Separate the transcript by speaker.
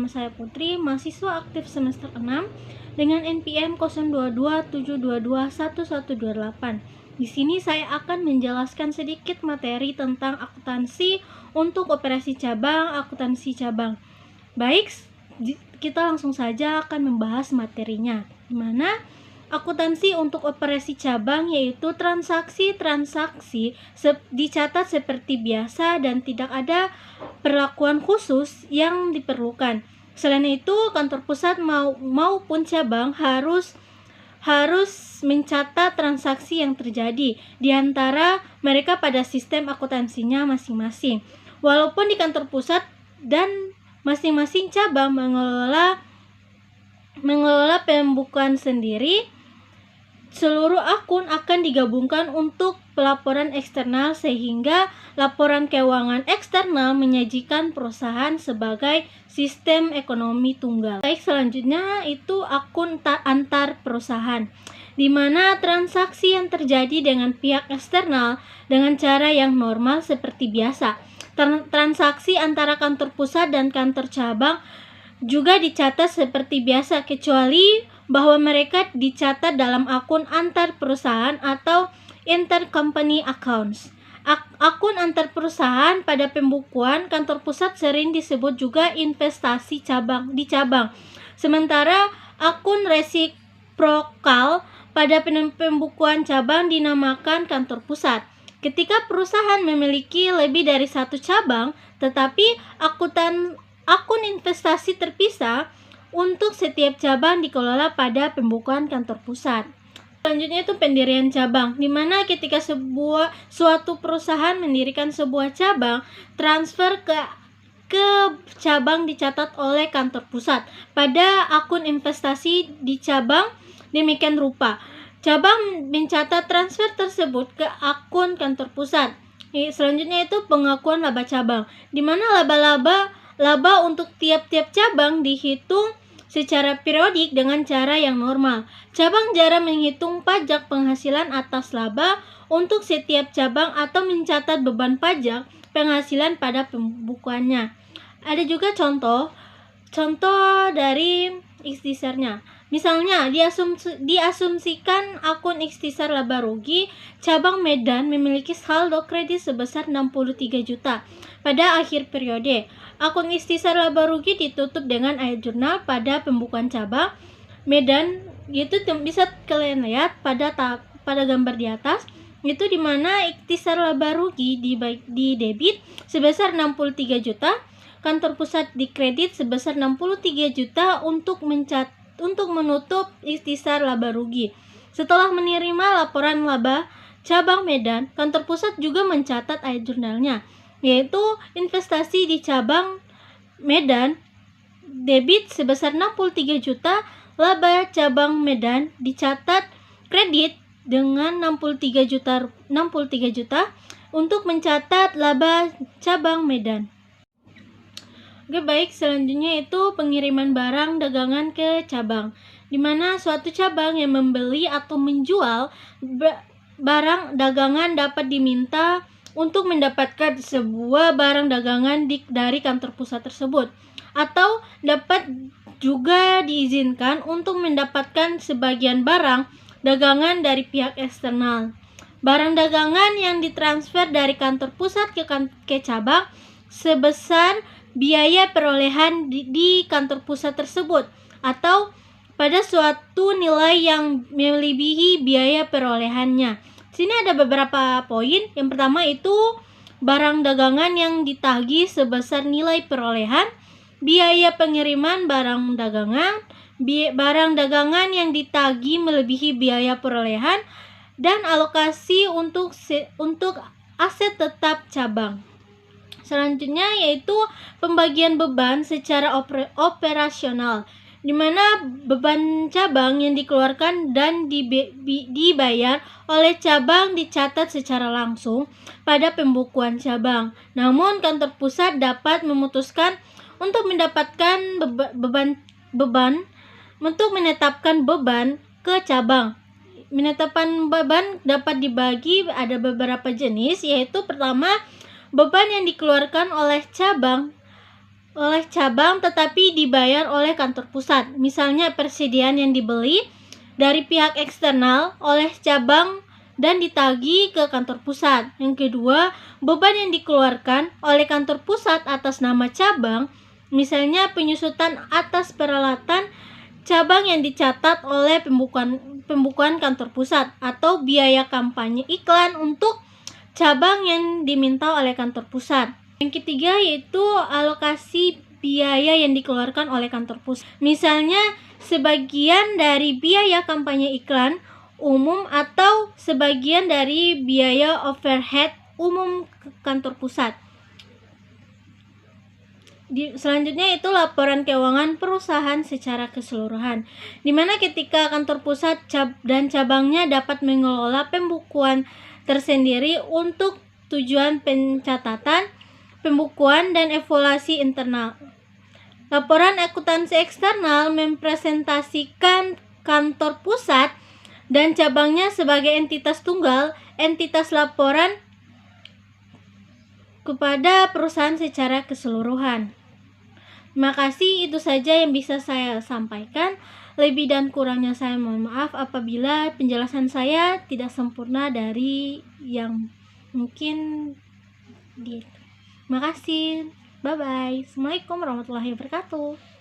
Speaker 1: nama saya Putri, mahasiswa aktif semester 6 dengan NPM 0227221128. Di sini saya akan menjelaskan sedikit materi tentang akuntansi untuk operasi cabang, akuntansi cabang. Baik, kita langsung saja akan membahas materinya. Di mana akuntansi untuk operasi cabang yaitu transaksi-transaksi dicatat seperti biasa dan tidak ada perlakuan khusus yang diperlukan. Selain itu, kantor pusat maupun cabang harus mencatat transaksi yang terjadi di antara mereka pada sistem akuntansinya masing-masing. Walaupun di kantor pusat dan masing-masing cabang mengelola pembukuan sendiri, seluruh akun akan digabungkan untuk pelaporan eksternal sehingga laporan keuangan eksternal menyajikan perusahaan sebagai sistem ekonomi tunggal. Baik, selanjutnya itu akun antar perusahaan, di mana transaksi yang terjadi dengan pihak eksternal dengan cara yang normal seperti biasa. Transaksi antara kantor pusat dan kantor cabang juga dicatat seperti biasa, kecuali bahwa mereka dicatat dalam akun antar perusahaan atau intercompany accounts. Akun antar perusahaan pada pembukuan kantor pusat sering disebut juga investasi di cabang. Sementara akun resiprokal pada pembukuan cabang dinamakan kantor pusat. Ketika perusahaan memiliki lebih dari satu cabang, tetapi akun investasi terpisah untuk setiap cabang dikelola pada pembukuan kantor pusat. Selanjutnya itu pendirian cabang, di mana ketika suatu perusahaan mendirikan sebuah cabang, transfer ke cabang dicatat oleh kantor pusat. Pada akun investasi di cabang demikian rupa. Cabang mencatat transfer tersebut ke akun kantor pusat. Selanjutnya itu pengakuan laba cabang, di mana laba untuk tiap-tiap cabang dihitung secara periodik dengan cara yang normal. Cabang jarang menghitung pajak penghasilan atas laba untuk setiap cabang atau mencatat beban pajak penghasilan pada pembukuannya. Ada juga contoh dari ikhtisarnya. Misalnya, diasumsikan akun ikhtisar laba rugi cabang Medan memiliki saldo kredit sebesar 63 juta pada akhir periode. Akun ikhtisar laba rugi ditutup dengan ayat jurnal pada pembukuan cabang Medan. Itu bisa kalian lihat pada gambar di atas. Itu dimana ikhtisar laba rugi di debit sebesar 63 juta, kantor pusat di kredit sebesar 63 juta untuk menutup ikhtisar laba rugi. Setelah menerima laporan laba cabang Medan, kantor pusat juga mencatat ayat jurnalnya, yaitu investasi di cabang Medan debit sebesar 63 juta, laba cabang Medan dicatat kredit dengan 63 juta untuk mencatat laba cabang Medan. Oke, baik, selanjutnya itu pengiriman barang dagangan ke cabang, di mana suatu cabang yang membeli atau menjual barang dagangan dapat diminta untuk mendapatkan sebuah barang dagangan dari kantor pusat tersebut, atau dapat juga diizinkan untuk mendapatkan sebagian barang dagangan dari pihak eksternal. Barang dagangan yang ditransfer dari kantor pusat ke cabang sebesar biaya perolehan di kantor pusat tersebut, atau pada suatu nilai yang melebihi biaya perolehannya. Sini ada beberapa poin. Yang pertama itu barang dagangan yang ditagih sebesar nilai perolehan, biaya pengiriman barang dagangan yang ditagih melebihi biaya perolehan, dan alokasi untuk aset tetap cabang. Selanjutnya yaitu pembagian beban secara operasional, di mana beban cabang yang dikeluarkan dan dibayar oleh cabang dicatat secara langsung pada pembukuan cabang. Namun kantor pusat dapat memutuskan untuk menetapkan beban ke cabang. Menetapkan beban dapat dibagi ada beberapa jenis, yaitu pertama, beban yang dikeluarkan oleh cabang oleh cabang tetapi dibayar oleh kantor pusat. Misalnya persediaan yang dibeli dari pihak eksternal oleh cabang dan ditagih ke kantor pusat. Yang kedua, beban yang dikeluarkan oleh kantor pusat atas nama cabang, misalnya penyusutan atas peralatan cabang yang dicatat oleh pembukuan kantor pusat, atau biaya kampanye iklan untuk cabang yang diminta oleh kantor pusat. Yang ketiga yaitu alokasi biaya yang dikeluarkan oleh kantor pusat. Misalnya sebagian dari biaya kampanye iklan umum atau sebagian dari biaya overhead umum kantor pusat. Selanjutnya itu laporan keuangan perusahaan secara keseluruhan, di mana ketika kantor pusat dan cabangnya dapat mengelola pembukuan tersendiri untuk tujuan pencatatan, pembukuan, dan evaluasi internal. Laporan akuntansi eksternal mempresentasikan kantor pusat dan cabangnya sebagai entitas tunggal, entitas laporan kepada perusahaan secara keseluruhan. Terima kasih, itu saja yang bisa saya sampaikan. Lebih dan kurangnya saya mohon maaf apabila penjelasan saya tidak sempurna dari yang mungkin Terima kasih. Bye-bye. Assalamualaikum warahmatullahi wabarakatuh.